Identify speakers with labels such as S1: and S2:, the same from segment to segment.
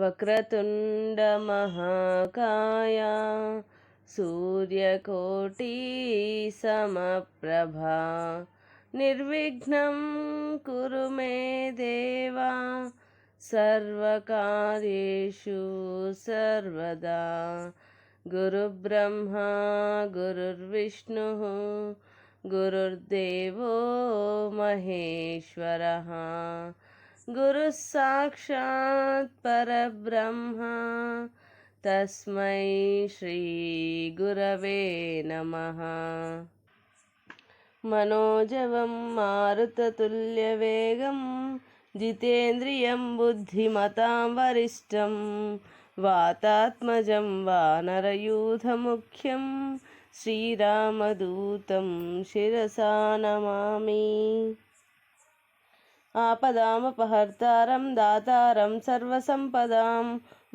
S1: వక్రతుండ మహాకాయ సూర్యకోటి సమప్రభా నిర్విఘ్నం కురు మే దేవా సర్వకార్యేషు సర్వదా. గురుబ్రహ్మా గురుర్విష్ణుః గురుర్దేవో మహేశ్వరః గురుః సాక్షాత్ పరబ్రహ్మ తస్మై శ్రీ గురవే నమః. మనోజవం మారుతతుల్యవేగం జితేంద్రియం బుద్ధిమతాం వరిష్టం వాతాత్మజం వానరయూథముఖ్యం శ్రీరామదూతం శిరసా నమామి. ఆపదామపహర్తారం దాతారం సర్వసంపదాం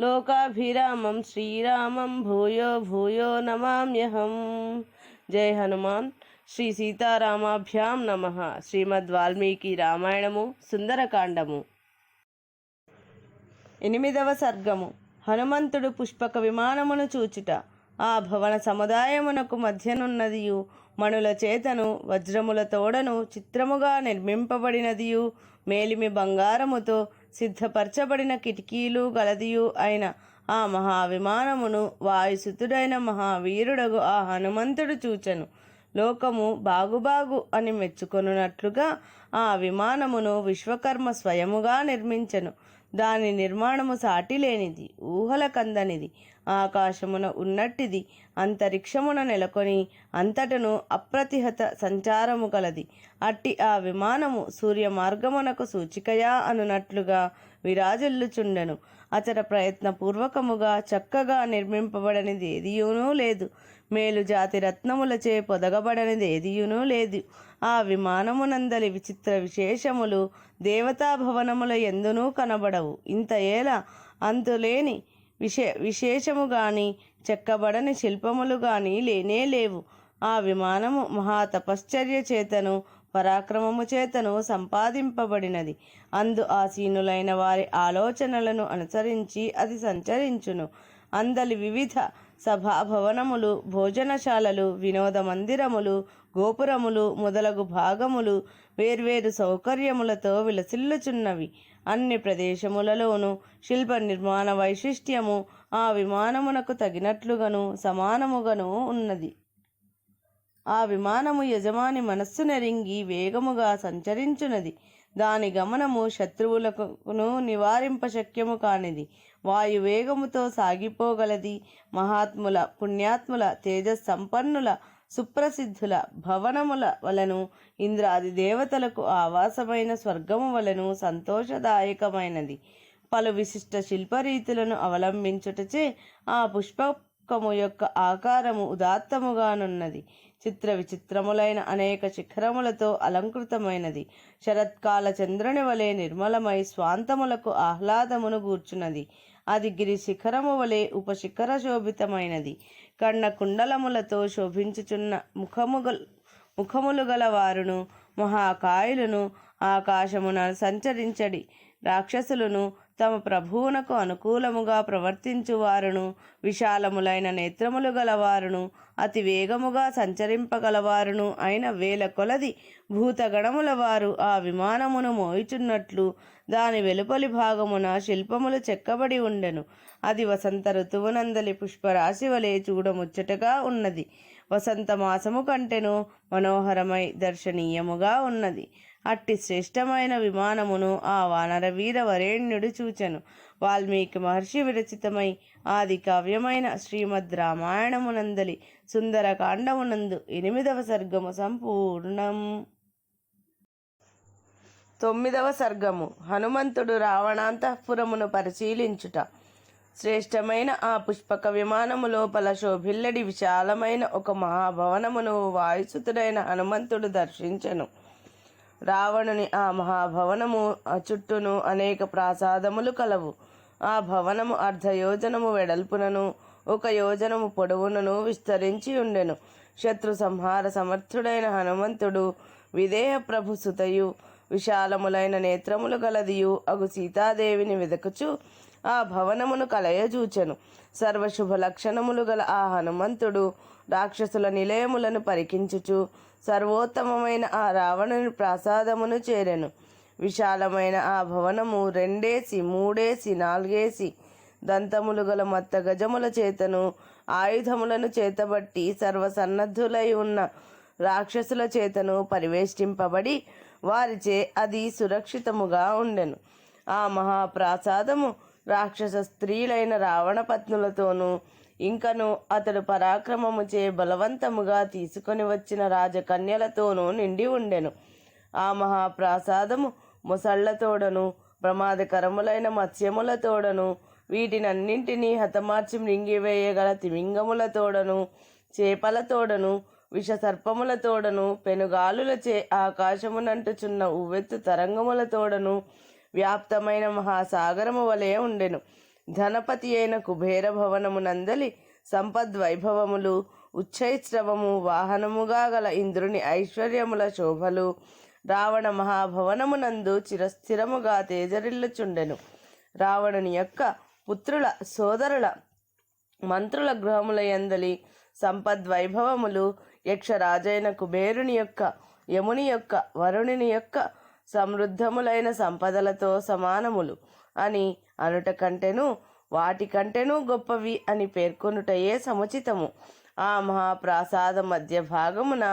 S1: లోకాభిరామం శ్రీరామం భూయో భూయో నమామ్యహం. జై హనుమాన్. శ్రీ సీతారామాభ్యాం నమః. శ్రీమద్ వాల్మీకి రామాయణము సుందరకాండము. 8వ సర్గము. హనుమంతుడు పుష్పక విమానమును చూచుట. ఆ భవన సముదాయమునకు మధ్యనున్నదియు మణుల చేతను వజ్రముల తోడను చిత్రముగా నిర్మింపబడినదియు మేలిమి బంగారముతో సిద్ధపరచబడిన కిటికీలు గలదియు అయిన ఆ మహావిమానమును వాయుసుతుడైన మహావీరుడగు ఆ హనుమంతుడు చూచెను. లోకము బాగుబాగు అని మెచ్చుకొనున్నట్లుగా ఆ విమానమును విశ్వకర్మ స్వయముగా నిర్మించెను. దాని నిర్మాణము సాటిలేనిది, ఊహల కందనిది, ఆకాశమున ఉన్నట్టిది, అంతరిక్షమున నెలకొని అంతటను అప్రతిహత సంచారము కలది. అట్టి ఆ విమానము సూర్య మార్గమునకు సూచికయా అనునట్లుగా విరాజిల్లుచుండెను. అచట ప్రయత్నపూర్వకముగా చక్కగా నిర్మింపబడనిది ఏదియునూ లేదు. మేలు జాతి రత్నములచే పొదగబడనిది ఏదియునూ లేదు. ఆ విమానమునందలి విచిత్ర విశేషములు దేవతాభవనముల ఎందునూ కనబడవు. ఇంత ఏలా అంతులేని విశేషము గాని చెక్కబడని శిల్పములు గాని లేనే లేవు. ఆ విమానము మహాతపశ్చర్య చేతను పరాక్రమము చేతను సంపాదింపబడినది. అందు ఆసీనులైన వారి ఆలోచనలను అనుసరించి అది సంచరించును. అందలి వివిధ సభాభవనములు, భోజనశాలలు, వినోద మందిరములు, గోపురములు మొదలగు భాగములు వేర్వేరు సౌకర్యములతో విలసిల్లుచున్నవి. అన్ని ప్రదేశములలోనూ శిల్ప నిర్మాణ వైశిష్ట్యము ఆ విమానమునకు తగినట్లుగాను సమానముగాను ఉన్నది. ఆ విమానము యజమాని మనస్సు నెరింగి వేగముగా సంచరించున్నది. దాని గమనము శత్రువులకును నివారింపశక్యము కానిది. వాయువేగముతో సాగిపోగలది. మహాత్ముల, పుణ్యాత్ముల, తేజస్సంపన్నుల, సుప్రసిద్ధుల భవనముల వలను ఇంద్రాది దేవతలకు ఆవాసమైన స్వర్గము వలను సంతోషదాయకమైనది. పలు విశిష్ట శిల్పరీతులను అవలంబించుటచే ఆ పుష్పకము యొక్క ఆకారము ఉదాత్తముగానున్నది. చిత్ర విచిత్రములైన అనేక శిఖరములతో అలంకృతమైనది. శరత్కాల చంద్రుని వలె నిర్మలమై స్వాంతములకు ఆహ్లాదమును గూర్చున్నది. అది గిరి శిఖరము వలె ఉపశిఖర శోభితమైనది. కర్ణ కుండలములతో శోభించుచున్న ముఖములు గల వారును మహాకాయులను ఆకాశమున సంచరించడి రాక్షసులను తమ ప్రభువునకు అనుకూలముగా ప్రవర్తించువారును విశాలములైన నేత్రములు గలవారును అతి వేగముగా సంచరింపగలవారును అయిన వేల కొలది భూతగణముల వారు ఆ విమానమును మోయుచున్నట్లు దాని వెలుపలి భాగమున శిల్పములు చెక్కబడి ఉండెను. అది వసంత ఋతువునందలి పుష్పరాశి వలె చూడముచ్చటగా ఉన్నది. వసంత మాసము కంటెను మనోహరమై దర్శనీయముగా ఉన్నది. అట్టి శ్రేష్టమైన విమానమును ఆ వానర వీర వరేణ్యుడు చూచెను. వాల్మీకి మహర్షి విరచితమై ఆది కావ్యమైన శ్రీమద్ రామాయణమునందలి సుందరకాండమునందు 8వ సర్గము సంపూర్ణం. 9వ సర్గము. హనుమంతుడు రావణాంతఃపురమును పరిశీలించుట. శ్రేష్టమైన ఆ పుష్పక విమానము లోపల శోభిల్లడి విశాలమైన ఒక మహాభవనమును వాయుసుతుడైన హనుమంతుడు దర్శించెను. రావణుని ఆ మహాభవనము చుట్టూను అనేక ప్రాసాదములు కలవు. ఆ భవనము అర్ధయోజనము వెడల్పునను 1 యోజనము పొడవునను విస్తరించి ఉండెను. శత్రు సంహార సమర్థుడైన హనుమంతుడు విదేహ ప్రభు సుతయు విశాలములైన నేత్రములు గలదియు అగు సీతాదేవిని వెదకుచు ఆ భవనమును కలయజూచెను. సర్వశుభ లక్షణములు గల ఆ హనుమంతుడు రాక్షసుల నిలయములను పరికించుచు సర్వోత్తమమైన ఆ రావణుని ప్రాసాదమును చేరెను. విశాలమైన ఆ భవనము 2 3 4 దంతములు గల మత్త గజముల చేతను ఆయుధములను చేతబట్టి సర్వసన్నద్ధులై ఉన్న రాక్షసుల చేతను పరివేష్టింపబడి వారిచే అది సురక్షితముగా ఉండెను. ఆ మహాప్రాసాదము రాక్షస స్త్రీలైన రావణ పత్నులతోనూ ఇంకను అతడు పరాక్రమముచే బలవంతముగా తీసుకొని వచ్చిన రాజకన్యలతోనూ నిండి ఉండెను. ఆ మహాప్రాసాదము మొసళ్లతోడను ప్రమాదకరములైన మత్స్యములతోడను వీటినన్నింటినీ హతమార్చి మృంగివేయగల తిమింగములతోడను చేపలతోడను విషసర్పములతోడను పెనుగాలులచే ఆకాశమునంటుచున్న ఉవ్వెత్తు తరంగములతోడను వ్యాప్తమైన మహాసాగరము వలె ఉండెను. ధనపతి అయిన కుబేర భవనమునందలి సంపద్వైభవములు ఉచ్చైశ్రవము వాహనముగా గల ఇంద్రుని ఐశ్వర్యముల శోభలు రావణ మహాభవనమునందు చిరస్థిరముగా తేజరిల్లుచుండెను. రావణుని యొక్క పుత్రుల సోదరుల మంత్రుల గృహముల యందలి సంపద్వైభవములు యక్షరాజైన కుబేరుని యొక్క యముని యొక్క వరుణుని యొక్క సమృద్ధములైన సంపదలతో సమానములు అని అనుట కంటెను వాటికంటెనూ గొప్పవి అని పేర్కొనుటయే సముచితము. ఆ మహాప్రాసాద మధ్య భాగమున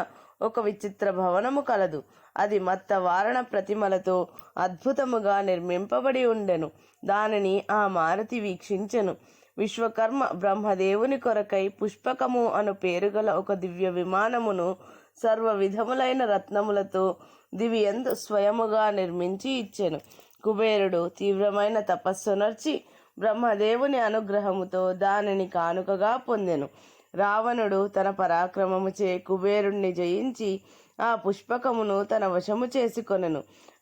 S1: ఒక విచిత్ర భవనము కలదు. అది మత్త వారణ ప్రతిమలతో అద్భుతముగా నిర్మింపబడి ఉండెను. దానిని ఆ మారుతి వీక్షించెను. విశ్వకర్మ బ్రహ్మదేవుని కొరకై పుష్పకము అను పేరుగల ఒక దివ్య విమానమును సర్వ విధములైన రత్నములతో దివియందు స్వయముగా నిర్మించి ఇచ్చెను. కుబేరుడు తీవ్రమైన తపస్సునర్చి బ్రహ్మదేవుని అనుగ్రహముతో దానిని కానుకగా పొందెను. రావణుడు తన పరాక్రమముచే కుబేరుణ్ణి జయించి ఆ పుష్పకమును తన వశము చేసుకొనెను.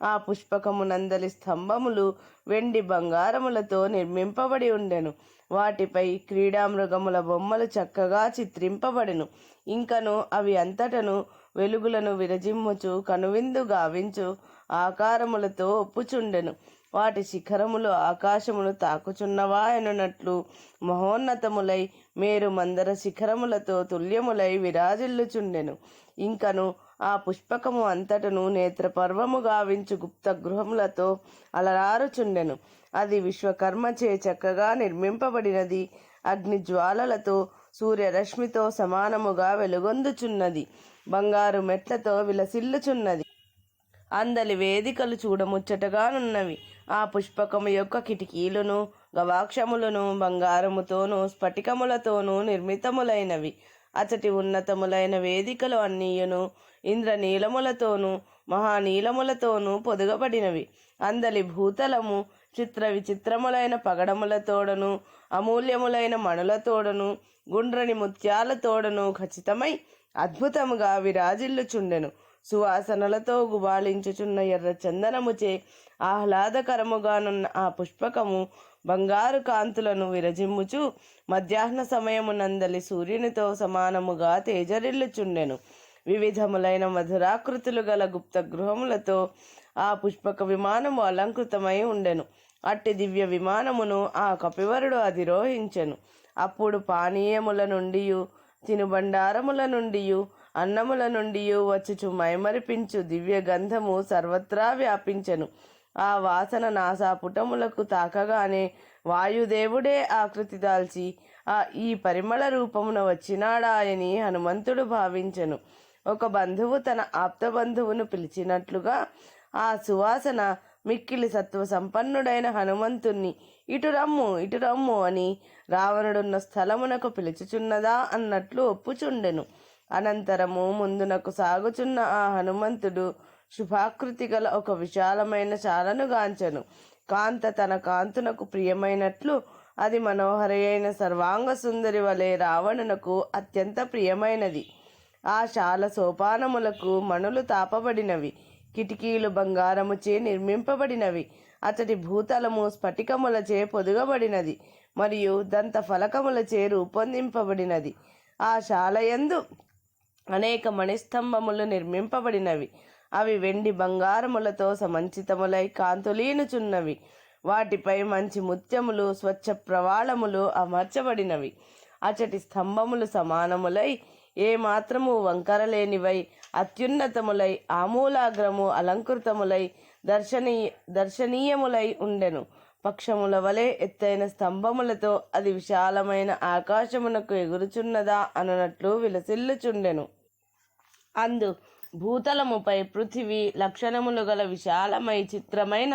S1: ఆ పుష్పకమునందలి స్తంభములు వెండి బంగారములతో నిర్మింపబడి ఉండెను. వాటిపై క్రీడామృగముల బొమ్మలు చక్కగా చిత్రింపబడెను. ఇంకను అవి అంతటను వెలుగులను విరజిమ్ముచు కనువిందు గావించు ఆకారములతో ఒప్పుచుండెను. వాటి శిఖరములు ఆకాశమును తాకుచున్నవాయనున్నట్లు మహోన్నతములై మేరు మందర శిఖరములతో తుల్యములై విరాజిల్లుచుండెను. ఇంకను ఆ పుష్పకము అంతటను నేత్రపర్వము గావించు గుప్త గృహములతో అలరారుచుండెను. అది విశ్వకర్మచే చక్కగా నిర్మింపబడినది. అగ్ని జ్వాలలతో సూర్యరశ్మితో సమానముగా వెలుగొందుచున్నది. బంగారు మెట్లతో విలసిల్లుచున్నది. అందలి వేదికలు చూడముచ్చటగానున్నవి. ఆ పుష్పకము యొక్క కిటికీలును గవాక్షములను బంగారముతోనూ స్ఫటికములతోనూ నిర్మితములైనవి. అచటి ఉన్నతములైన వేదికలు అన్నీయును ఇంద్రనీలములతోనూ మహానీలములతోనూ పొదుగబడినవి. అందలి భూతలము చిత్ర విచిత్రములైన పగడములతోడను అమూల్యములైన మణులతోడను గుండ్రని ముత్యాలతోడను ఖచ్చితమై అద్భుతముగా విరాజిల్లుచుండెను. సువాసనలతో గుబాళించుచున్న ఎర్ర చందనముచే ఆహ్లాదకరముగానున్న ఆ పుష్పకము బంగారు కాంతులను విరజిమ్ముచు మధ్యాహ్న సమయమునందలి సూర్యునితో సమానముగా తేజరిల్లుచుండెను. వివిధములైన మధురాకృతులు గల గుప్త గృహములతో ఆ పుష్పక విమానము అలంకృతమై ఉండెను. అట్టి దివ్య విమానమును ఆ కపివరుడు అధిరోహించెను. అప్పుడు పానీయముల నుండియు తినుబండారముల నుండియు అన్నముల నుండియు వచ్చుచు మైమరిపించు దివ్య గంధము సర్వత్రా వ్యాపించెను. ఆ వాసన నాసాపుటములకు తాకగానే వాయుదేవుడే ఆకృతి దాల్చి ఈ పరిమళ రూపమున వచ్చినాడాయని హనుమంతుడు భావించెను. ఒక బంధువు తన ఆప్త బంధువును పిలిచినట్లుగా ఆ సువాసన మిక్కిలి సత్వ సంపన్నుడైన హనుమంతుణ్ణి ఇటు రమ్ము అని రావణుడున్న స్థలమునకు పిలుచుచున్నదా అన్నట్లు ఒప్పుచుండెను. అనంతరము ముందునకు సాగుచున్న ఆ హనుమంతుడు శుభాకృతి గల ఒక విశాలమైన శాలను గాంచెను. కాంత తన కాంతునకు ప్రియమైనట్లు అది మనోహరైన సర్వాంగ సుందరి వలె రావణునకు అత్యంత ప్రియమైనది. ఆ శాల సోపానములకు మణులు తాపబడినవి. కిటికీలు బంగారముచే నిర్మింపబడినవి. అతడి భూతలము స్ఫటికములచే పొదుగబడినది మరియు దంత ఫలకములచే రూపొందింపబడినది. ఆ శాలయందు అనేక మణిస్తంభములు నిర్మింపబడినవి. అవి వెండి బంగారములతో సమంచితములై కాంతులీనుచున్నవి. వాటిపై మంచి ముత్యములు స్వచ్ఛ ప్రవాళములు అమర్చబడినవి. అచటి స్తంభములు సమానములై ఏ మాత్రము వంకరలేనివై అత్యున్నతములై ఆమూలాగ్రము అలంకృతములై దర్శనీయములై ఉండెను. పక్షముల వలె ఎత్తైన స్తంభములతో అది విశాలమైన ఆకాశమునకు ఎగురుచున్నదా అనునట్లు విలసిల్లుచుండెను. అందు భూతలముపై పృథివీ లక్షణములు గల విశాలమై చిత్రమైన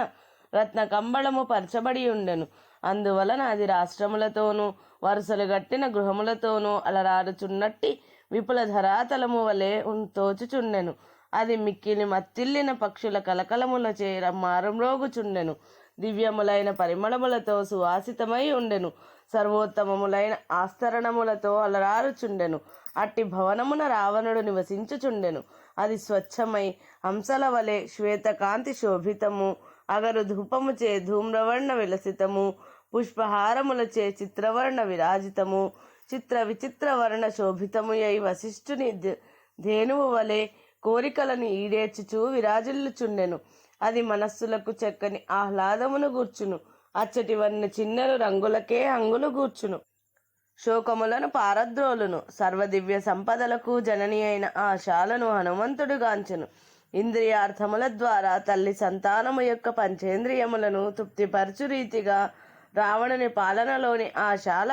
S1: రత్న కంబళము పరచబడి ఉండెను. అందువలన అది రాష్ట్రములతోనూ వరుసలు గట్టిన గృహములతోనూ అలరారుచున్నట్టి విపుల ధరాతలము వలె తోచుచుండెను. అది మిక్కిలి మత్తిల్లిన పక్షుల కలకలములచే మారుమ్రోగుచుండెను. దివ్యములైన పరిమళములతో సువాసితమై ఉండెను. సర్వోత్తమములైన ఆస్తరణములతో అలరారుచుండెను. అట్టి భవనమున రావణుడు నివసించుచుండెను. అది స్వచ్ఛమై హంసల వలె శ్వేతకాంతి శోభితము, అగరు ధూపముచే ధూమ్రవర్ణ విలసితము, పుష్పహారములచే చిత్రవర్ణ విరాజితము, చిత్ర విచిత్ర వర్ణ శోభితము అయి వశిష్ఠుని ధేనువు వలె కోరికలను ఈడేర్చుచూ విరాజిల్లుచుండెను. అది మనస్సులకు చక్కని ఆహ్లాదమును గూర్చును. అచ్చటివన్నీ చిన్నలు రంగులకే హంగులు గూర్చును. శోకములను పారద్రోలును. సర్వదివ్య సంపదలకు జనని అయిన ఆ శాలను హనుమంతుడు గాంచెను. ఇంద్రియార్థముల ద్వారా తల్లి సంతానము యొక్క పంచేంద్రియములను తృప్తిపరచు రీతిగా రావణుని పాలనలోని ఆ శాల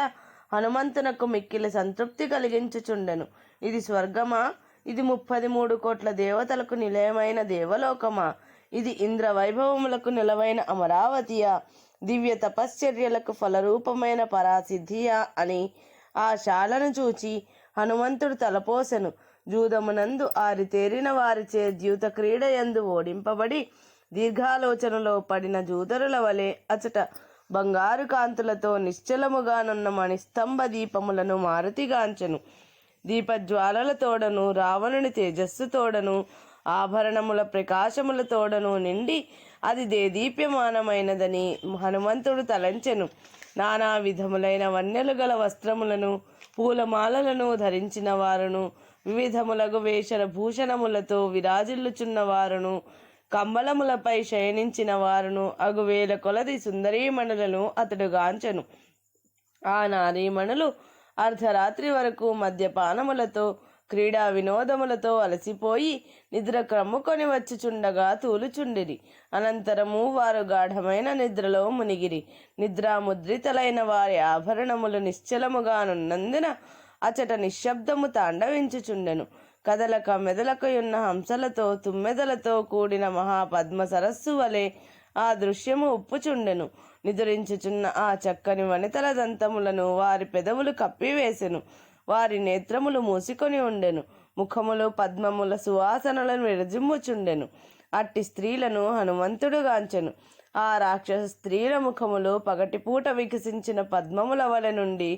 S1: హనుమంతునకు మిక్కిలి సంతృప్తి కలిగించుచుండెను. ఇది స్వర్గమా? ఇది 33 కోట్ల దేవతలకు నిలయమైన దేవలోకమా? ఇది ఇంద్ర వైభవములకు నిలవైన అమరావతియా? దివ్య తపశ్చర్యలకు ఫలరూపమైన పరాసిద్ధియా అని ఆ శాలను చూచి హనుమంతుడు తలపోసెను. జూదమునందు ఆరితేరిన వారిచే ద్యూత క్రీడయందు ఓడింపబడి దీర్ఘాలోచనలో పడిన జూదరుల వలె అచట బంగారు కాంతులతో నిశ్చలముగానున్న మణిస్తంభ దీపములను మారుతిగాంచెను. దీపజ్వాలలతోడను రావణుని తేజస్సుతోడను ఆభరణముల ప్రకాశములతోడను నిండి అది దేదీప్యమానమైనదని హనుమంతుడు తలంచెను. నానా విధములైన వన్నెలు గల వస్త్రములను పూలమాలలను ధరించిన వారును వివిధములగు వేషల భూషణములతో విరాజిల్లుచున్న వారును కంబళములపై శయనించిన వారును అగువేల కొలది సుందరీమణులను అతడు గాంచెను. ఆ నారీమణులు అర్ధరాత్రి వరకు మద్యపానములతో క్రీడా వినోదములతో అలసిపోయి నిద్ర క్రమ్ముకొని వచ్చుచుండగా తూలుచుండిరి. అనంతరము వారు గాఢమైన నిద్రలో మునిగిరి. నిద్రాముద్రితలైన వారి ఆభరణములు నిశ్చలముగానున్నందున అచట నిశ్శబ్దము తాండవించుచుండెను. కదలక మెదలకయున్న హంసలతో తుమ్మెదలతో కూడిన మహాపద్మ సరస్సు వలె ఆ దృశ్యము ఉప్పుచుండెను. నిదురించుచున్న ఆ చక్కని వనితల దంతములను వారి పెదవులు కప్పివేసెను. వారి నేత్రములు మూసికొని ఉండెను. ముఖములు పద్మముల సువాసనలను విరజిమ్ముచుండెను. అట్టి స్త్రీలను హనుమంతుడు గాంచెను. ఆ రాక్షస స్త్రీల ముఖములు పగటిపూట వికసించిన పద్మముల వలె నుండి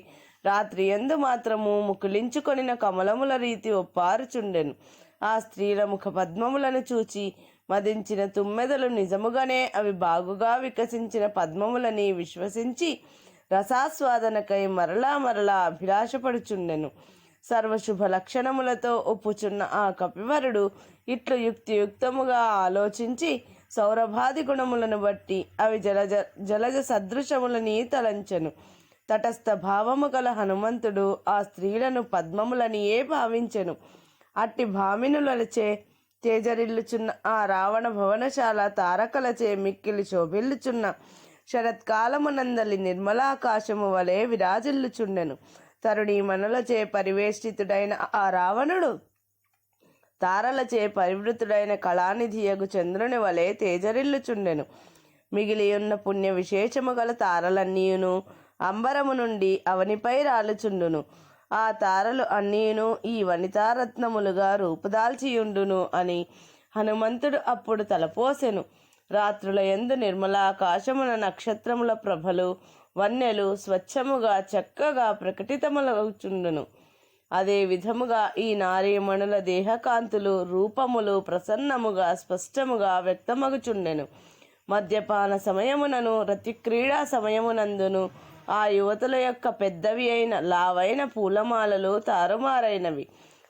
S1: రాత్రి యందు మాత్రము ముకులించుకొనిన కమలముల రీతి ఒప్పారుచుండెను. ఆ స్త్రీల ముఖ పద్మములను చూచి మదించిన తుమ్మెదలు నిజముగానే అవి బాగుగా వికసించిన పద్మములని విశ్వసించి రసాస్వాదనకై మరలా మరలా అభిలాషపడుచుండెను. సర్వశుభ లక్షణములతో ఒప్పుచున్న ఆ కపివరుడు ఇట్లు యుక్తియుక్తముగా ఆలోచించి సౌరభాది గుణములను బట్టి అవి జలజ సదృశములని తలంచెను. తటస్థ భావము గల హనుమంతుడు ఆ స్త్రీలను పద్మములనియే భావించెను. అట్టి భామినులచే తేజరిల్లుచున్న ఆ రావణ భవనశాల తారకలచే మిక్కిలి శోభిల్లుచున్న శరత్కాలమునందలి నిర్మలాకాశము వలె విరాజిల్లుచుండెను. తరుణీమణులచే పరివేష్టితుడైన ఆ రావణుడు తారలచే పరివృతుడైన కళానిధియగు చంద్రుని వలె తేజరిల్లుచుండెను. మిగిలియున్న పుణ్య విశేషము గల తారలన్నీయును అంబరము నుండి అవనిపై రాలుచుండును. ఆ తారలు అన్నీయును ఈ వనితారత్నములుగా రూపుదాల్చియుండును అని హనుమంతుడు అప్పుడు తలపోసెను. రాత్రుల యందు నిర్మలాకాశమున నక్షత్రముల ప్రభలు వన్నెలు స్వచ్ఛముగా చక్కగా ప్రకటితములగుచుండును. అదే విధముగా ఈ నారీమణుల దేహకాంతులు రూపములు ప్రసన్నముగా స్పష్టముగా వ్యక్తమగుచుండెను. మద్యపాన సమయమునను రతిక్రీడా సమయమునందును ఆ యువతుల యొక్క పెద్దవి అయిన లావైన పూలమాలలు తారుమారైనవి.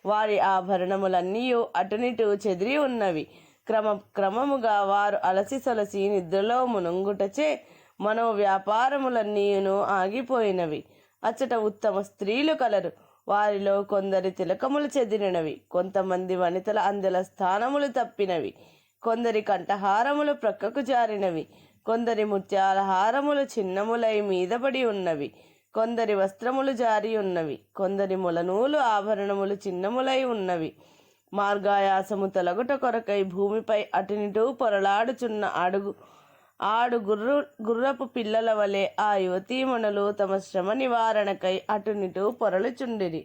S1: వారి ఆభరణములన్నీ అటునిటు చెదిరి ఉన్నవి. క్రమముగా వారు అలసి సొలసి నిద్రలో మునుంగుటచే మనో వ్యాపారములన్నీను ఆగిపోయినవి. అచ్చట ఉత్తమ స్త్రీలు కలరు. వారిలో కొందరి తిలకములు చెదిరినవి, కొంతమంది వనితల అందెల స్థానములు తప్పినవి, కొందరి కంఠహారములు ప్రక్కకు జారినవి, కొందరి ముత్యాల హారములు చిన్నములై మీదపడి ఉన్నవి, కొందరి వస్త్రములు జారి ఉన్నవి, కొందరి ములనూలు ఆభరణములు చిన్నములై ఉన్నవి. మార్గాయాసము తొలగుట కొరకై భూమిపై అటునిటూ పొరలాడుచున్న గుర్రపు పిల్లల వలె ఆ యువతీమణులు తమ శ్రమ నివారణకై అటునిటూ పొరలుచుండిరి.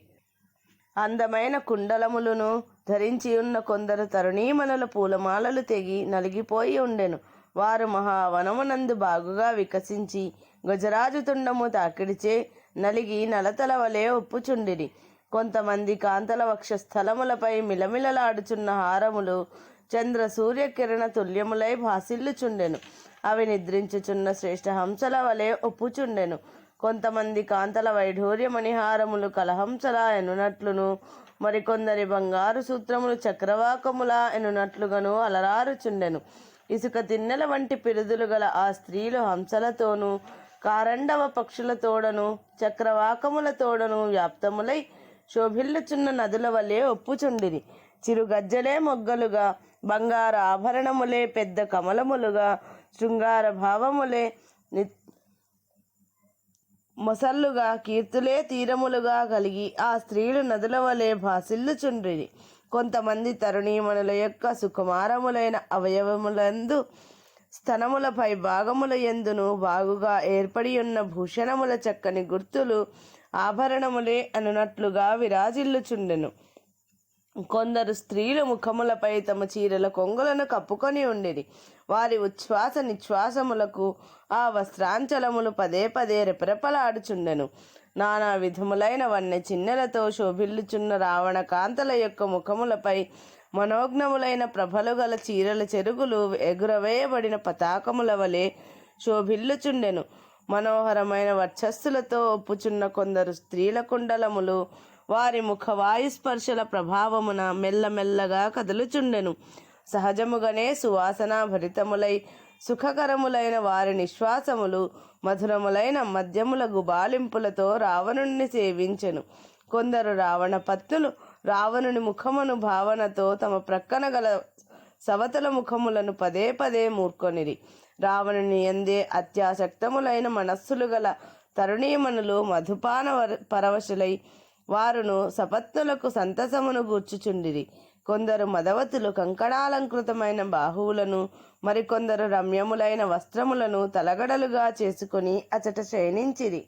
S1: అందమైన కుండలములను ధరించి ఉన్న కొందరు తరుణీమణుల పూలమాలలు తెగి నలిగిపోయి ఉండెను. వారు మహావనమునందు బాగుగా వికసించి గజరాజు తుండము తాకిడిచే నలిగి నలతల వలె ఒప్పుచుండిరి. కొంతమంది కాంతల వక్షస్థలములపై మిలమిలలాడుచున్న హారములు చంద్ర సూర్యకిరణ తుల్యములై భాసిల్లుచుండెను. అవి నిద్రించుచున్న శ్రేష్ఠ హంసల వలె ఒప్పుచుండెను. కొంతమంది కాంతల వైఢూర్యమణిహారములు కలహంసల ఎనునట్లును, మరికొందరి బంగారు సూత్రములు చక్రవాకముల ఎనునట్లుగాను అలరారుచుండెను. ఇసుక తిన్నెల వంటి పిరుదులు గల ఆ స్త్రీలు హంసలతోనూ కారండవ పక్షులతోడను చక్రవాకములతోడను వ్యాప్తములై శోభిల్లుచున్న నదుల వలె ఒప్పుచుండిరి. చిరుగజ్జలే మొగ్గలుగా, బంగార ఆభరణములే పెద్ద కమలములుగా, శృంగార భావములే మొసళ్ళుగా, కీర్తులే తీరములుగా కలిగి ఆ స్త్రీలు నదుల వలె భాసిల్లుచుండిరి. కొంతమంది తరుణీమణుల యొక్క సుకుమారములైన అవయవములందు స్తనముల పై భాగముల ఎందును బాగుగా ఏర్పడి ఉన్న భూషణముల చక్కని గుర్తులు ఆభరణములే అనునట్లుగా విరాజిల్లుచుండెను. కొందరు స్త్రీలు ముఖములపై తమ చీరల కొంగులను కప్పుకొని ఉండిరి. వారి ఉచ్ఛ్వాస నిశ్వాసములకు ఆ వస్త్రాంచలములు పదే పదే రెపరెపలాడుచుండెను. నానా విధములైన వన్నె చిన్నెలతో శోభిల్లుచున్న రావణ కాంతల యొక్క ముఖములపై మనోజ్ఞములైన ప్రభలు గల చీరల చెరుగులు ఎగురవేయబడిన పతాకముల వలె శోభిల్లుచుండెను. మనోహరమైన వర్చస్సులతో ఒప్పుచున్న కొందరు స్త్రీల కుండలములు వారి ముఖ వాయుస్పర్శల ప్రభావమున మెల్లమెల్లగా కదులుచుండెను. సహజముగానే సువాసన భరితములై సుఖకరములైన వారి నిశ్వాసములు మధురములైన మద్యముల గుబాలింపులతో రావణుణ్ణి సేవించెను. కొందరు రావణ పత్నులు రావణుని ముఖమును భావనతో తమ ప్రక్కన గల సవతల ముఖములను పదే పదే మూర్కొనిరి. రావణుని యందే అత్యాసక్తములైన మనస్సులు గల తరుణీమణులు మధుపాన పరవశులై వారును సపత్నులకు సంతసమును గూర్చుచుండిరి. కొందరు మదవతులు కంకణాలంకృతమైన బాహువులను, మరికొందరు రమ్యములైన వస్త్రములను తలగడలుగా చేసుకొని అచట శయనించిరి.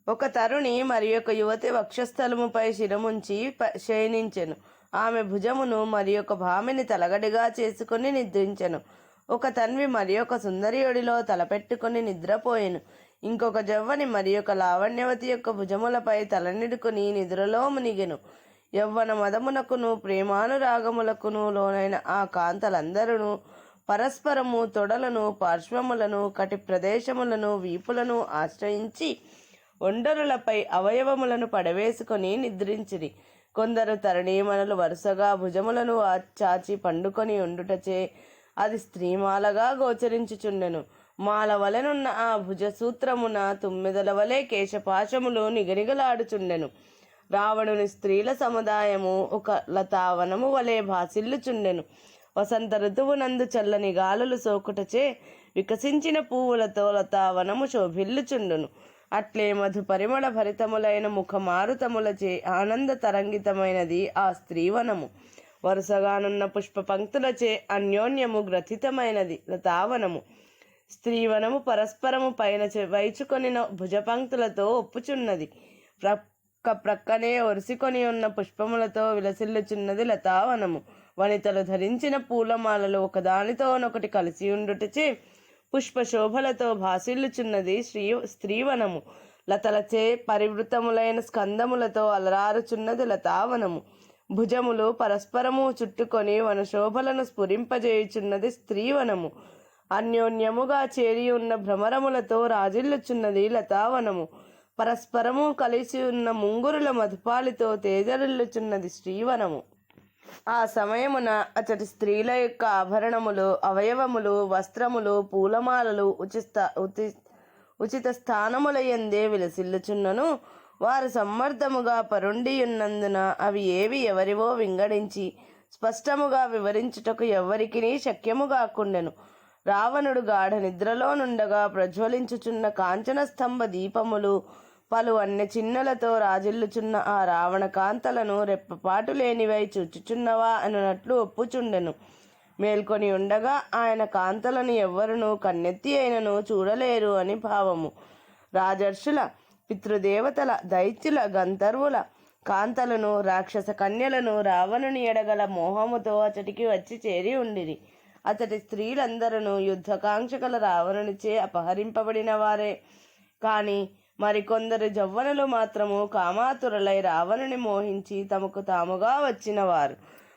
S1: ఒక తరుణి మరి ఒక యువతి వక్షస్థలముపై శిరముంచి శయనించెను. ఆమె భుజమును మరి ఒక భామిని తలగడిగా చేసుకుని నిద్రించెను. ఒక తన్వి మరి ఒక సుందరియుడిలో తలపెట్టుకుని నిద్రపోయెను. ఇంకొక జవ్వని మరి ఒక లావణ్యవతి యొక్క భుజములపై తలనిడుకుని నిద్రలో మునిగెను. యవ్వన మదమునకును ప్రేమానురాగములకును లోనైన ఆ కాంతలందరూ పరస్పరము తొడలను, పార్శ్వములను, కటి ప్రదేశములను, వీపులను ఆశ్రయించి ఒండరులపై అవయవములను పడవేసుకొని నిద్రించిరి. కొందరు తరుణీమణులు వరుసగా భుజములను చాచి పండుకొని ఉండుటచే అది స్త్రీమాలగా గోచరించుచుండెను. మాల వలెనున్న ఆ భుజ సూత్రమున తుమ్మెదల వలె కేశపాశములు నిగనిగలాడుచుండెను. రావణుని స్త్రీల సముదాయము ఒక లతావనము వలె భాసిల్లుచుండెను. వసంత ఋతువునందు చల్లని గాలులు సోకుటచే వికసించిన పువ్వులతో లతావనము శోభిల్లుచుండును. అట్లే మధు పరిమళ భరితములైన ముఖమారుతములచే ఆనంద తరంగితమైనది ఆ స్త్రీవనము. వరుసగానున్న పుష్ప పంక్తులచే అన్యోన్యము గ్రథితమైనది లతావనము. స్త్రీవనము పరస్పరము పైన వైచుకొనిన భుజపంక్తులతో ఒప్పుచున్నది. ప్రక్కనే ఒరిసికొని ఉన్న పుష్పములతో విలసిల్లుచున్నది లతావనము. వనితలు ధరించిన పూలమాలలు ఒకదానితోనొకటి కలిసి ఉండుటచే పుష్పశోభలతో భాసిల్లుచున్నది స్త్రీవనము. లతలచే పరివృతములైన స్కందములతో అలరారుచున్నది లతావనము. భుజములు పరస్పరము చుట్టుకొని వనశోభలను స్ఫురింపజేయుచున్నది స్త్రీవనము. అన్యోన్యముగా చేరి ఉన్న భ్రమరములతో రాజిల్లుచున్నది లతావనము. పరస్పరము కలిసి ఉన్న ముంగురుల మధుపాలితో తేజరిల్లుచున్నది శ్రీవనము. ఆ సమయమున అతడి స్త్రీల యొక్క ఆభరణములు, అవయవములు, వస్త్రములు, పూలమాలలు ఉచిత స్థానముల యందే విలసిల్లుచున్నను. వారు సమ్మర్దముగా పరుండియున్నందున అవి ఏవి ఎవరివో వింగడించి స్పష్టముగా వివరించుటకు ఎవ్వరికినీ శక్యము కాకుండెను. రావణుడు గాఢ నిద్రలో నుండగా ప్రజ్వలించుచున్న కాంచన స్తంభ దీపములు పలు అన్య చిన్నలతో రాజిల్లుచున్న ఆ రావణ కాంతలను రెప్పపాటు లేనివై చూచుచున్నవా అన్నట్లు ఒప్పుచుండెను. మేల్కొని ఉండగా ఆయన కాంతలను ఎవ్వరునూ కన్నెత్తి అయినను చూడలేరు అని భావము. రాజర్షుల, పితృదేవతల, దైత్యుల, గంధర్వుల కాంతలను, రాక్షస కన్యలను రావణుని ఎడగల మోహముతో అతడికి వచ్చి చేరి ఉండిరి. అతడి స్త్రీలందరూ యుద్ధకాంక్షకల రావణునిచే అపహరింపబడిన వారే. కానీ మరికొందరు జవ్వనులు మాత్రము కామాతురులై రావణుని మోహించి తమకు తాముగా వచ్చిన వారు.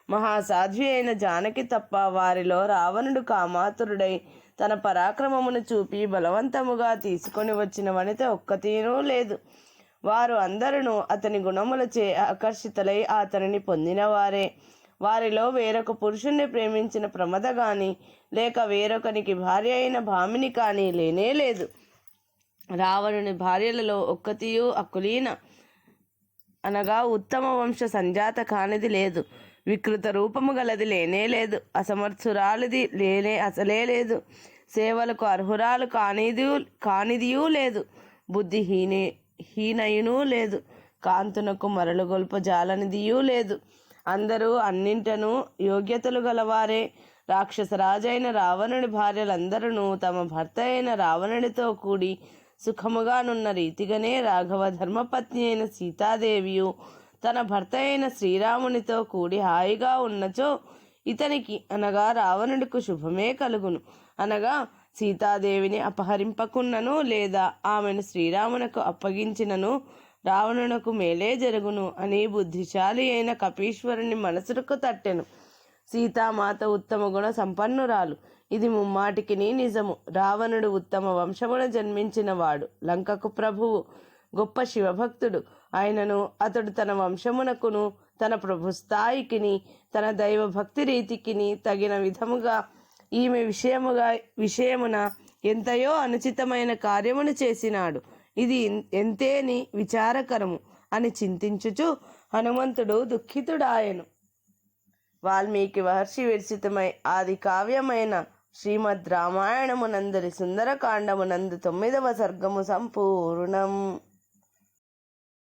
S1: మహాసాధ్వి అయిన జానకి తప్ప వారిలో రావణుడు కామాతురుడై తన పరాక్రమమును చూపి బలవంతముగా తీసుకొని వచ్చిన వనిత ఒక్కతీనూ లేదు. వారు అందరూ అతని గుణములచే ఆకర్షితులై అతనిని పొందినవారే. వారిలో వేరొక పురుషుణ్ణి ప్రేమించిన ప్రమద గాని లేక వేరొకనికి భార్య అయిన భామిని కానీ లేనే లేదు. రావణుని భార్యలలో ఒక్కతియు అకులీన అనగా ఉత్తమ వంశ సంజాత కానిది లేదు. వికృత రూపము గలది లేనే లేదు. అసమర్థురాలిది అసలే లేదు. సేవలకు అర్హురాలు కానిదియూ లేదు. హీనయునూ లేదు. కాంతునకు మరలుగొల్ప జాలనిదియూ లేదు. అందరూ అన్నింటనూ యోగ్యతలు గలవారే. రాక్షసరాజైన రావణుని భార్యలందరూ తమ భర్త అయిన రావణునితో కూడి సుఖముగానున్న రీతిగానే రాఘవ ధర్మపత్ని అయిన సీతాదేవియు తన భర్త అయిన శ్రీరామునితో కూడి హాయిగా ఉన్నచో ఇతనికి అనగా రావణుడికి శుభమే కలుగును. అనగా సీతాదేవిని అపహరింపకున్నను లేదా ఆమెను శ్రీరామునకు అప్పగించినను రావణునకు మేలే జరుగును అని బుద్ధిశాలి అయిన కపీశ్వరుని మనసుకు తట్టెను. సీతామాత ఉత్తమ గుణ సంపన్నురాలు. ఇది ముమ్మాటికి నిజము. రావణుడు ఉత్తమ వంశమున జన్మించిన వాడు, లంకకు ప్రభువు, గొప్ప శివభక్తుడు. అయినను అతడు తన వంశమునకును తన ప్రభు స్థాయికిని తన దైవ భక్తి రీతికిని తగిన విధముగా ఈమె విషయమున ఎంతయో అనుచితమైన కార్యమును చేసినాడు. ఇది ఎంతేని విచారకరము అని చింతించుచు హనుమంతుడు దుఃఖితుడాయను. వాల్మీకి మహర్షి విరచితమై ఆది కావ్యమైన శ్రీమద్ రామాయణమునందరి సుందరకాండమునందు 9వ సర్గము సంపూర్ణం.